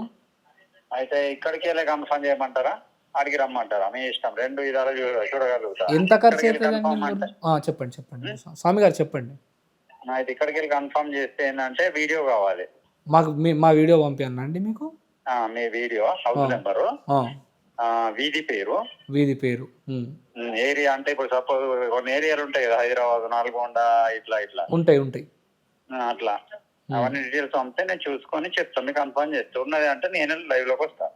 అయితే ఇక్కడికి వెళ్ళి కన్ఫర్మ్ చేయమంటారా, అడిగి రమ్మంటారా? మీ ఇష్టం, రెండు విధాలు చూడగలుగుతా. ఎంత ఖర్చు అవుతుందండి? చెప్పండి స్వామి గారు చెప్పండి. అయితే ఇక్కడికి వెళ్ళి కన్ఫర్మ్ చేస్తే ఏంటంటే వీడియో కావాలి మాకు. మా వీడియో పంపియన్నా అండి మీకు? మీ వీడియో, హౌస్ నెంబరు, వీధి పేరు, ఏరియా. అంటే ఇప్పుడు సపోజ్ కొన్ని ఏరియాలు ఉంటాయి కదా, హైదరాబాద్, నల్గొండ, ఇట్లా ఉంటాయి అట్లా. అవన్నీ డీటెయిల్స్ పంపితే నేను చూసుకొని చెప్తాను, మీకు కన్ఫర్మ్ చేస్తే. ఉన్నది అంటే నేను లైవ్ లోకి వస్తాను.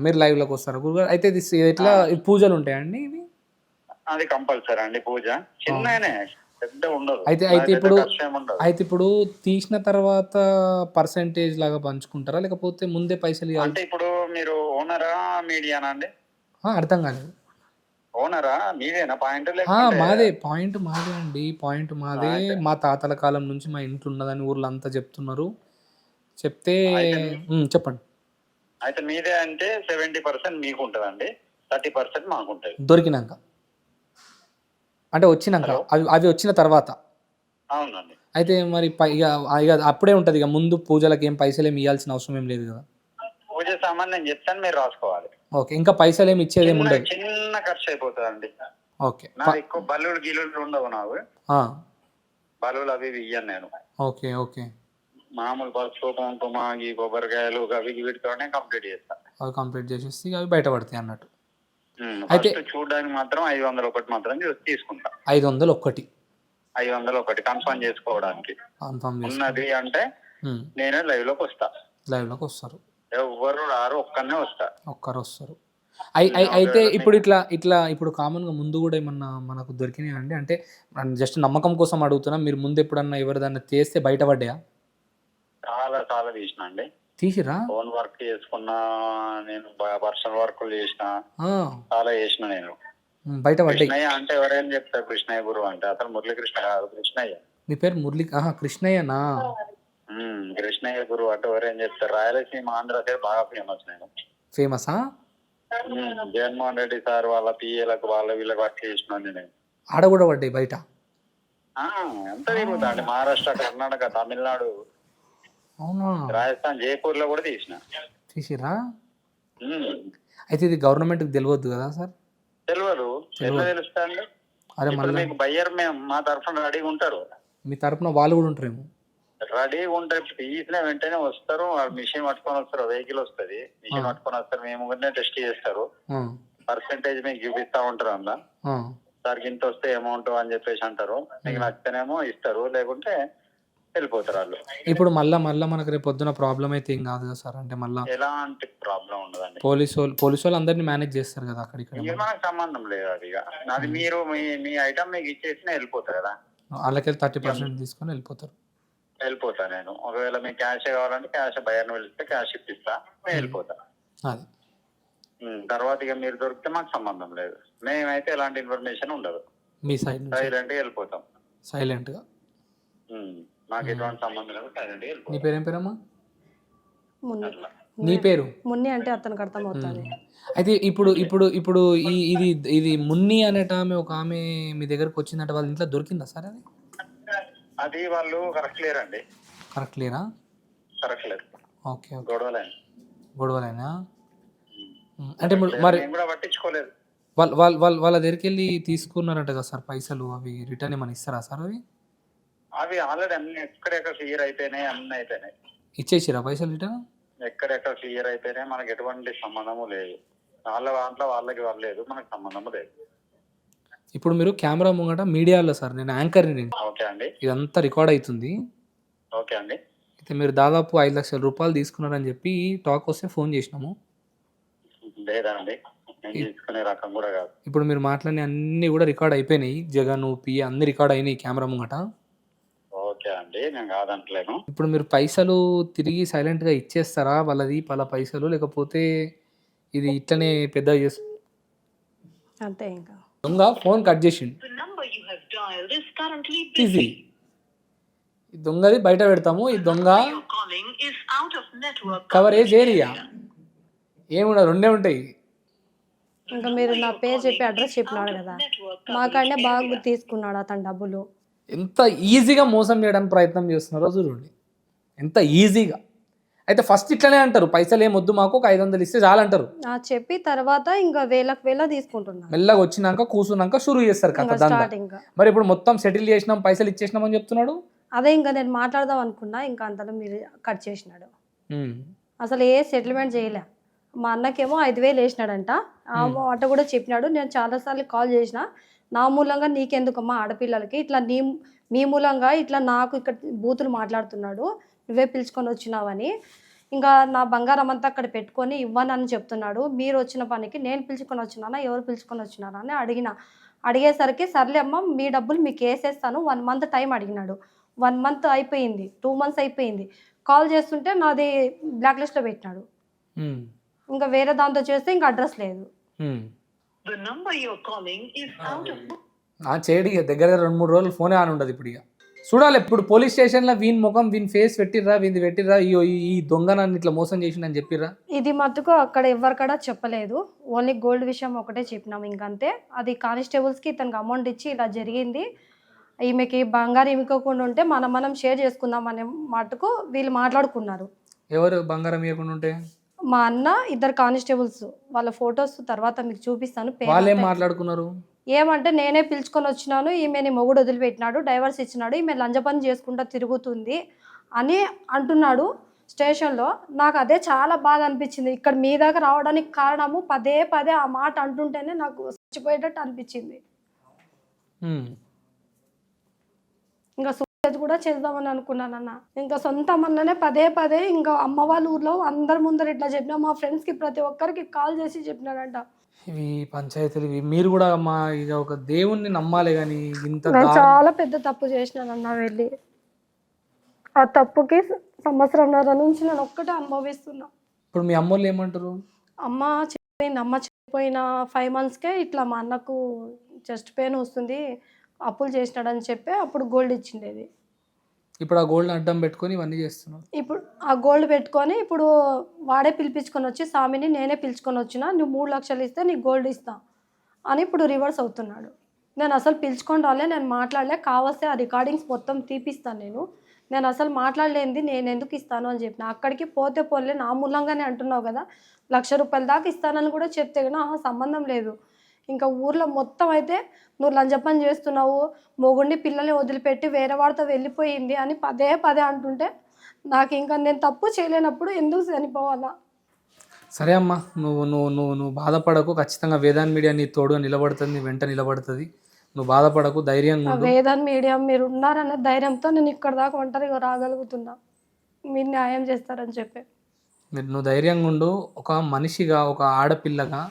మీరు లైవ్ లోకి వస్తారు గురుగారు? అయితే ఎట్లా పూజలు ఉంటాయండి ఇవి? అది కంపల్సరీ అండి పూజ, చిన్ననే, పెద్ద ఉండదు. అయితే ఇప్పుడు తీసిన తర్వాత పర్సెంటేజ్ లాగా పంచుకుంటారా, లేకపోతే ముందే పైసలు? అంటే ఇప్పుడు మీరు ఓనరా, మీడియానా అండి? అర్థం కాలేదు. ఓనరా, మీదేనా పాయింట్? మాదే పాయింట్, మాదే అండి పాయింట్ మాదే. మా తాతల కాలం నుంచి మా ఇంట్లో ఉన్నదని ఊర్లో అంతా చెప్తున్నారు. చెప్తే చెప్పండి. అయితే మీదే అంటే 70% మీకు ఉంటుందండి, 30% మాకు ఉంటుంది. దొరికినాక అంటే వచ్చినాక, అవి వచ్చిన తర్వాత? అవునండి. అయితే మరి ఇక అప్పుడే ఉంటుంది, ఇక ముందు పూజలకు ఏం పైసలు ఏమి ఇవ్వాల్సిన అవసరం ఏం లేదు కదా? పూజ సామాన్ నేను చెప్తాను, మీరు రాసుకోవాలి. ఓకే, ఇంకా పైసలు ఏమి ఇచ్చేది ఏమి ఉండదు? చిన్న ఖర్చు అయిపోతుందండి. ఓకే, నాకు ఎక్కువ బల్లులు గిల్లులు ఉండవు. నాకు బల్లులు అవి ఇయ్యాను నేను. ఓకే మామూలు పసుపు, కుంకుమ, కొబ్బరికాయలు అవి వీటితోనే కంప్లీట్ చేస్తాను. అవి కంప్లీట్ చేసేసి అవి బయటపడతాయి అన్నట్టు. అయితే చూడడానికి మాత్రం 501 మాత్రం తీసుకుంటా. 501 కన్ఫర్మ్ చేసుకోవడానికి ఉన్నది అంటే నేనే లైవ్ లోకి వస్తా. లైవ్ లోకి వస్తారు? ఎవరు రారు, ఒక్కరు వస్తారు. అయితే ఇప్పుడు కామన్ గా ముందు కూడా ఏమన్నా మనకు దొరికినాయి అండి? అంటే జస్ట్ నమ్మకం కోసం అడుగుతున్నా. మీరు ముందు ఎప్పుడన్నా ఎవరిదన్నా చేస్తే బయటపడ్డాయా? చాలా తీసిన అండి. తీసిరా? ఫోన్ వర్క్ చేసుకున్నా నేను, పర్సనల్ వర్క్ చేసిన, చాలా చేసిన నేను. బయటపడ్డాయి. కృష్ణయ్య అంటే ఎవరైనా చెప్తారు, కృష్ణయ్య గురువు అంటే. అసలు మురళీకృష్ణ కాదు, కృష్ణయ్య. మీ పేరు మురళి? కృష్ణయ్యనా? కృష్ణయ్య గురువు అంటే ఎవరైనా చెప్తారు. రాయలసీమ, ఆంధ్ర సైడ్ బాగా ఫేమస్ నేను. ఫేమసా? జగన్మోహన్ రెడ్డి సార్ వాళ్ళ పిఏలకు వీళ్ళకి వర్క్ చేసిన నేను. ఆడ కూడా పడ్డాయి బయట? ఎంత తిరుగుతా అండి, మహారాష్ట్ర, కర్ణాటక, తమిళనాడు, రాజస్థాన్, జైపూర్ లో కూడా తీసిరా? అయితే ఇది గవర్నమెంట్ కి తెలియదు కదా సార్? తెలియదు. ఎట్లా తెలుస్తా అండి? మీకు బయ్యర్ మేము మా తరఫున రెడీగా ఉంటారు. మీ తరఫున వాళ్ళు కూడా ఉంటారేమో? రెడీగా ఉంటారు. తీసిన వెంటనే వస్తారు, మిషన్ పట్టుకొని వస్తారు, వెహికల్ వస్తుంది, మిషన్ పట్టుకొని వస్తారు, మేము టెస్ట్ చేస్తారు, పర్సెంటేజ్ మీకు చూపిస్తా ఉంటారు. అందులో సార్ ఇంత వస్తే అమౌంట్ అని చెప్పేసి అంటారు. మీకు నచ్చితేనేమో ఇస్తారు, లేకుంటే వెళ్ళిపోతారు వాళ్ళు. ఇప్పుడు మళ్ళా మనకు రేపు పొద్దున ప్రాబ్లం అయితే ఏం కాదు కదా సార్? అంటే మళ్ళా ఎలాంటి ప్రాబ్లం ఉండదండి. పోలీసు వాళ్ళు అందరినీ మేనేజ్ చేస్తారు కదా అక్కడ ఇక్కడ. ఇంక మనకు సంబంధం లేదు అది. ఇక అది మీరు మీ ఐటమ్ మీకు ఇచ్చేసినా వెళ్ళిపోతారు కదా. వాళ్ళకెళ్ళి 30% తీసుకొని వెళ్ళిపోతా నేను. ఒకవేళ మీకు క్యాష్ కావాలంటే క్యాష్ బయర్ని వెళ్తే క్యాష్ ఇప్పిస్తా, నేను వెళ్ళిపోతా. అది తర్వాత ఇక మీరు దొరికితే మాకు సంబంధం లేదు. మేమైతే ఎలాంటి ఇన్ఫర్మేషన్ ఉండదు, మీ సైడ్ సైలెంట్ గా వెళ్ళిపోతాం. సైలెంట్గా. మాకు ఎటువంటి సంబంధం లేదు, సైలెంట్ గా నీ వెళ్ళిపోతాం. పేరేం పేరమ్మా? మున్ని అట్లా. నీ పేరు? మున్ని అంటే అతనికి అర్థమవుతుంది. అయితే ఇప్పుడు ఇది మున్ని అనేట ఆమె ఒక ఆమె మీ దగ్గరకు వచ్చిందంటే వాళ్ళ ఇంట్లో దొరికిందా సార్? అది వాళ్ళు కరెక్ట్ లేరండి. కరెక్ట్ లేరా? కరెక్ట్ లేరు. ఓకే. గొడవలైన అంటే మరి మేము కూడా పట్టించుకోలేదు. వాళ్ళ దగ్గరికి వెళ్ళి తీసుకున్నారంట కదా సార్ పైసలు, అవి రిటర్న్ ఏమైనా ఇస్తారా సార్? అవి ఆల్రెడీ అన్ని ఎక్కడెక్కడ క్లియర్ అయిపోయినాయి, అన్ని అయిపోయినాయి. ఇచ్చేసిరా పైసలు రిటర్న్? ఎక్కడెక్కడ క్లియర్ అయిపోయినాయి, మనకి ఎటువంటి సంబంధము లేదు. వాళ్ళ దాంట్లో వాళ్ళకి వాళ్ళలేదు, మనకు సంబంధము లేదు. ఇప్పుడు మీరు కెమెరా ముంగట మీడియాలో సార్, నేను యాంకర్ని, నేను ఓకే అండి, ఇదంతా రికార్డ్ అవుతుంది. ఓకే అండి. అయితే మీరు దాదాపు 5 లక్షల రూపాయలు తీసుకున్నారని చెప్పి టాక్ వస్తే ఫోన్ చేసినాము. లేదా అండి, నేను తీసుకునే రకం కూడా కాదు. ఇప్పుడు మీరు మాట్లాడిన అన్నీ కూడా రికార్డ్ అయిపోయినాయి, జగన్ పి అన్ని రికార్డ్ అయినాయి కెమెరా ముంగట. ఓకే అండి, నేను కాదంటలేను. ఇప్పుడు మీరు పైసలు తిరిగి సైలెంట్గా ఇచ్చేస్తారా వాళ్ళది పలా పైసలు, లేకపోతే ఇది ఇట్లనే పెద్ద అంతే. ఇంకా దొంగ ఫోన్ కట్ చేసిండు. ఈజీ. ఈ దొంగది బయట పెడతాము. ఈ దొంగ కవరేజ్ ఏరియా ఏముండదు, 2 ఉంటాయి. ఇంకా మీరు నా పేరు చెప్పి అడ్రస్ చెప్పినాడు కదా, మాకన్నా బాగా తీసుకున్నాడు అతను డబ్బులు. ఎంత ఈజీగా మోసం చేయడానికి ప్రయత్నం చేస్తున్నారో చూడండి, ఎంత ఈజీగా. అయితే ఫస్ట్ ఇట్లనే అంటారు, పైసలు ఏం వద్దు మాకు, ఒక 500 ఇస్తే చాలంటారు. చెప్పి తర్వాత ఇంకా వేల తీసుకుంటున్నాను. మెల్లగా వచ్చినాక కూర్చున్నాక షురూ చేస్తారు కథ దందా. మరి ఇప్పుడు మొత్తం సెటిల్ చేసినాం, పైసలు ఇచ్చేసినాం అని చెప్తున్నాడు. అదే ఇంకా నేను మాట్లాడదాం అనుకున్నా, ఇంకా అంతలో మీరు కట్ చేసినాడు. అసలు ఏ సెటిల్మెంట్ చేయలే. మా అన్నకేమో 5,000 వేసినాడంట, అట కూడా చెప్పినాడు. నేను చాలాసార్లు కాల్ చేసిన, నా మూలంగా నీకెందుకమ్మా ఆడపిల్లలకి ఇట్లా మీ మూలంగా ఇట్లా నాకు ఇక్కడ బూతులు మాట్లాడుతున్నాడు, నువ్వే పిలుచుకొని వచ్చినావని. ఇంకా నా బంగారం అంతా అక్కడ పెట్టుకొని ఇవ్వనని చెప్తున్నాడు. మీరు వచ్చిన పనికి నేను పిలుచుకొని వచ్చినానా, ఎవరు పిలుచుకొని వచ్చినారా అని అడిగేసరికి సర్లే అమ్మ మీ డబ్బులు మీకు వేసేస్తాను, 1 మంత్ టైం అడిగినాడు. 1 మంత్ అయిపోయింది, 2 మంత్స్ అయిపోయింది. కాల్ చేస్తుంటే నాది బ్లాక్ లిస్ట్లో పెట్టినాడు. ఇంకా వేరే దాంతో చేస్తే ఇంకా అడ్రస్ లేదు. చేయడి దగ్గర 2-3 రోజులు ఫోనే ఆన్ ఉండదు. ఇప్పుడు ఇక చూడాలి, ఇప్పుడు పోలీస్ స్టేషన్లో వీని ముఖం వీని ఫేస్ పెట్టిర్రా, ఈ దొంగ నన్ను ఇట్లా మోసం చేసిండని చెప్పిర్రా? ఇది మట్టుకు అక్కడ ఎవరికడా చెప్పలేదు, ఓన్లీ గోల్డ్ విషయం ఒకటే చెప్పినాము. ఇంకంతే. అది కానిస్టేబుల్స్కి ఇతనికి అమౌంట్ ఇచ్చి ఇలా జరిగింది, ఈమెకి బంగారం ఇవ్వకుండా ఉంటే మనం షేర్ చేసుకుందాం అనే మటుకు వీళ్ళు మాట్లాడుకున్నారు. ఎవరు బంగారం ఇవ్వకుండా ఉంటే? మా అన్న, 2 కానిస్టేబుల్స్. వాళ్ళ ఫొటోస్ తర్వాత మీకు చూపిస్తాను. వాళ్ళేం మాట్లాడుకున్నారు? ఏమంటే నేనే పిలుచుకొని వచ్చినాను, ఈమెని మొగుడు వదిలిపెట్టినాడు, డైవర్స్ ఇచ్చినాడు, ఈమె లంచ పని చేసుకుంటూ తిరుగుతుంది అని అంటున్నాడు స్టేషన్లో. నాకు అదే చాలా బాగా అనిపించింది. ఇక్కడ మీ దాకా రావడానికి కారణము పదే ఆ మాట అంటుంటేనే నాకు చచ్చిపోయేటట్టు అనిపించింది. ఇంకా సూసైడ్ కూడా చేద్దామని అనుకున్నానన్న. ఇంకా సొంత అన్ననే పదే ఇంకా అమ్మ వాళ్ళ ఊర్లో అందరి ముందర ఇట్లా చెప్పినా, మా ఫ్రెండ్స్కి ప్రతి ఒక్కరికి కాల్ చేసి చెప్పినాడంట. ఇవి పంచాయతీలు, మీరు కూడా మా ఇక ఒక దేవుణ్ణి నమ్మాలి. కానీ ఇంత చాలా పెద్ద తప్పు చేసినానన్న. వెళ్ళి ఆ తప్పుకి 1.5 నుంచి నేను ఒక్కటే అనుభవిస్తున్నా. ఇప్పుడు మీ అమ్మోళ్ళు ఏమంటారు? అమ్మ చనిపోయిన 5 మంత్స్కే ఇట్లా మా అన్నకు చెస్ట్ పెయిన్ వస్తుంది, అప్పులు చేసినాడని చెప్పి అప్పుడు గోల్డ్ ఇచ్చిండేది. ఇప్పుడు ఆ గోల్డ్ అడ్డం పెట్టుకొని ఇవన్నీ చేస్తున్నాడు. ఇప్పుడు ఆ గోల్డ్ పెట్టుకొని ఇప్పుడు వాడే పిలిపించుకొని వచ్చి, స్వామిని నేనే పిలుచుకొని వచ్చిన, నువ్వు 3 లక్షలు ఇస్తే నీకు గోల్డ్ ఇస్తా అని ఇప్పుడు రివర్స్ అవుతున్నాడు. నేను అసలు పిలుచుకొని రాలే, నేను మాట్లాడలే, కావస్తే ఆ రికార్డింగ్స్ మొత్తం తీపిస్తాను. నేను అసలు మాట్లాడలేంది నేను ఎందుకు ఇస్తాను అని చెప్పిన. అక్కడికి పోలే, నా మూలంగానే అంటున్నావు కదా, 1,00,000 రూపాయల దాకా ఇస్తానని కూడా చెప్తే కానీ సంబంధం లేదు. ఇంకా ఊర్లో మొత్తం అయితే నువ్వు లంచ పని చేస్తున్నావు, మొగుడిని పిల్లల్ని వదిలిపెట్టి వేరే వాడితో వెళ్ళిపోయింది అని పదే అంటుంటే నాకు ఇంకా నేను తప్పు చేయలేనప్పుడు ఎందుకు చనిపోవాలా? సరే అమ్మా, నువ్వు బాధపడకు. ఖచ్చితంగా వేదాన్ మీడియా నీ తోడుగా నిలబడుతుంది, నీ వెంట నిలబడుతుంది. నువ్వు బాధపడకు, ధైర్యంగా ఉండు. వేదాంత్ మీడియా మీరు ఉన్నారనే ధైర్యంతో నేను ఇక్కడ దాకా ఒంటరిగా రాగలుగుతున్నా, మీరు న్యాయం చేస్తారని చెప్పి. నువ్వు ధైర్యంగా ఉండు. ఒక మనిషిగా, ఒక ఆడపిల్లగా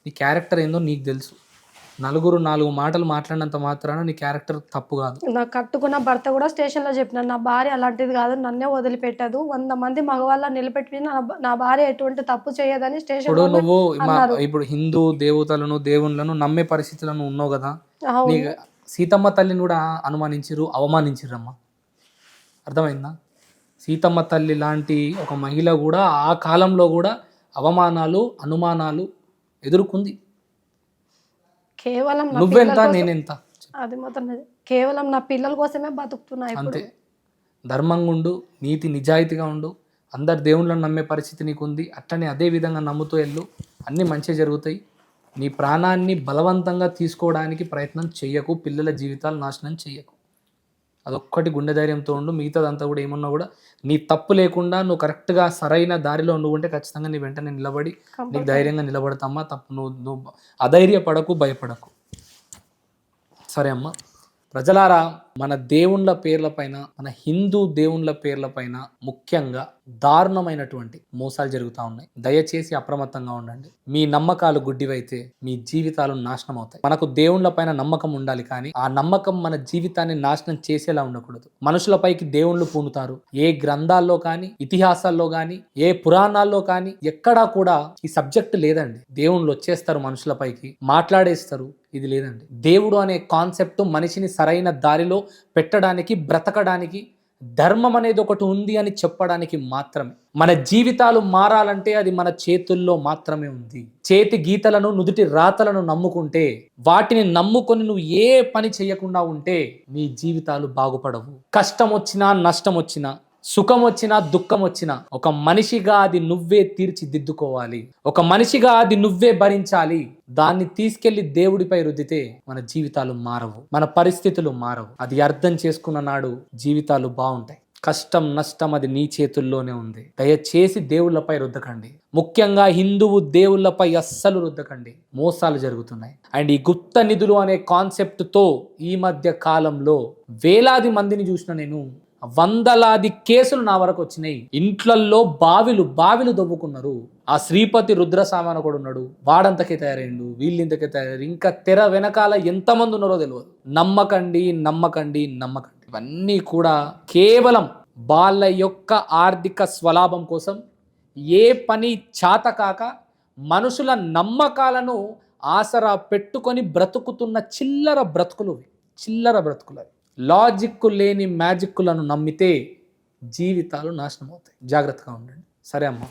నీ క్యారెక్టర్ ఏందో నీకు తెలుసు. నలుగురు 4 మాటలు మాట్లాడినంత మాత్రాన నీ క్యారెక్టర్ తప్పు కాదు. నాకు కట్టుకున్న భర్త కూడా స్టేషన్లో చెప్పిన, నా భార్య అలాంటిది కాదు, నన్నే వదిలిపెట్టదు, 100 మంది మగవాళ్ళ నిలబెట్టి నా భార్య ఎటువంటి తప్పు చేయదని స్టేషన్. ఇప్పుడు నువ్వు ఇప్పుడు హిందూ దేవతలను దేవుళ్ళను నమ్మే పరిస్థితులను ఉన్నావు కదా. నీకు సీతమ్మ తల్లిని కూడా అనుమానించిరు, అవమానించిరమ్మా. అర్థమైందా? సీతమ్మ తల్లి లాంటి ఒక మహిళ కూడా ఆ కాలంలో కూడా అవమానాలు, అనుమానాలు ఎదుర్కొంది. కేవలం నువ్వెంత నేనెంత, అది మాత్రం కేవలం నా పిల్లల కోసమే బతుకుతున్నాయి. అంతే. ధర్మంగా ఉండు, నీతి నిజాయితీగా ఉండు. అందరు దేవుళ్ళని నమ్మే పరిస్థితి నీకుంది, అట్లనే అదే విధంగా నమ్ముతూ వెళ్ళు, అన్నీ మంచిగా జరుగుతాయి. నీ ప్రాణాన్ని బలవంతంగా తీసుకోవడానికి ప్రయత్నం చెయ్యకు, పిల్లల జీవితాలు నాశనం చెయ్యకు. అదొక్కటి గుండె ధైర్యంతో ఉండు. మిగతాదంతా కూడా ఏమన్నా కూడా నీ తప్పు లేకుండా నువ్వు కరెక్ట్గా సరైన దారిలో నువ్వు ఉంటే ఖచ్చితంగా నీ వెంటనే నిలబడి నీకు ధైర్యంగా నిలబడతామ్మా. తప్పు నువ్వు అధైర్యపడకు, భయపడకు. సరే అమ్మా. ప్రజలారా, మన దేవుళ్ళ పేర్లపైన, మన హిందూ దేవుళ్ళ పేర్లపైన ముఖ్యంగా దారుణమైనటువంటి మోసాలు జరుగుతూ ఉన్నాయి. దయచేసి అప్రమత్తంగా ఉండండి. మీ నమ్మకాలు గుడ్డివైతే మీ జీవితాలు నాశనం అవుతాయి. మనకు దేవుళ్ళపైన నమ్మకం ఉండాలి, కానీ ఆ నమ్మకం మన జీవితాన్ని నాశనం చేసేలా ఉండకూడదు. మనుషులపైకి దేవుళ్ళు పూనుతారు. ఏ గ్రంథాల్లో కానీ, ఇతిహాసాల్లో కానీ, ఏ పురాణాల్లో కానీ ఎక్కడా కూడా ఈ సబ్జెక్ట్ లేదండి. దేవుళ్ళు వచ్చేస్తారు మనుషులపైకి, మాట్లాడేస్తారు. ఇది లేదండి. దేవుడు అనే కాన్సెప్ట్ మనిషిని సరైన దారిలో పెట్టడానికి, బ్రతకడానికి, ధర్మం అనేది ఒకటి ఉంది అని చెప్పడానికి మాత్రమే. మన జీవితాలు మారాలంటే అది మన చేతుల్లో మాత్రమే ఉంది. చేతి గీతలను, నుదుటి రాతలను నమ్ముకుంటే, వాటిని నమ్ముకొని నువ్వు ఏ పని చేయకుండా ఉంటే నీ జీవితాలు బాగుపడవు. కష్టం వచ్చినా, నష్టం వచ్చినా, సుఖం వచ్చినా, దుఃఖం వచ్చినా ఒక మనిషిగా అది నువ్వే తీర్చిదిద్దుకోవాలి. ఒక మనిషిగా అది నువ్వే భరించాలి. దాన్ని తీసుకెళ్లి దేవుడిపై రుద్దితే మన జీవితాలు మారవు, మన పరిస్థితులు మారవు. అది అర్థం చేసుకున్న నాడు జీవితాలు బాగుంటాయి. కష్టం, నష్టం అది నీ చేతుల్లోనే ఉంది. దయచేసి దేవుళ్ళపై రుద్దకండి. ముఖ్యంగా హిందువు దేవుళ్ళపై అస్సలు రుద్దకండి. మోసాలు జరుగుతున్నాయి. అండ్ ఈ గుప్త నిధులు అనే కాన్సెప్ట్తో ఈ మధ్య కాలంలో వేలాది మందిని చూసిన నేను. వందలాది కేసులు నా వరకు వచ్చినాయి. ఇంట్లల్లో బావిలు దవ్వుకున్నారు. ఆ శ్రీపతి రుద్రసామాన కూడా ఉన్నాడు, వాడంతకే తయారైండు, వీళ్ళింతకే తయారు. ఇంకా తెర వెనకాల ఎంతమంది ఉన్నారో తెలియదు. నమ్మకండి, నమ్మకండి, నమ్మకండి. ఇవన్నీ కూడా కేవలం వాళ్ళ యొక్క ఆర్థిక స్వలాభం కోసం, ఏ పని చాతకాక మనుషుల నమ్మకాలను ఆసరా పెట్టుకొని బ్రతుకుతున్న చిల్లర బ్రతుకులు. లాజిక్ లేని మ్యాజిక్లను నమ్మితే జీవితాలు నాశనం అవుతాయి. జాగ్రత్తగా ఉండండి. సరే అమ్మా.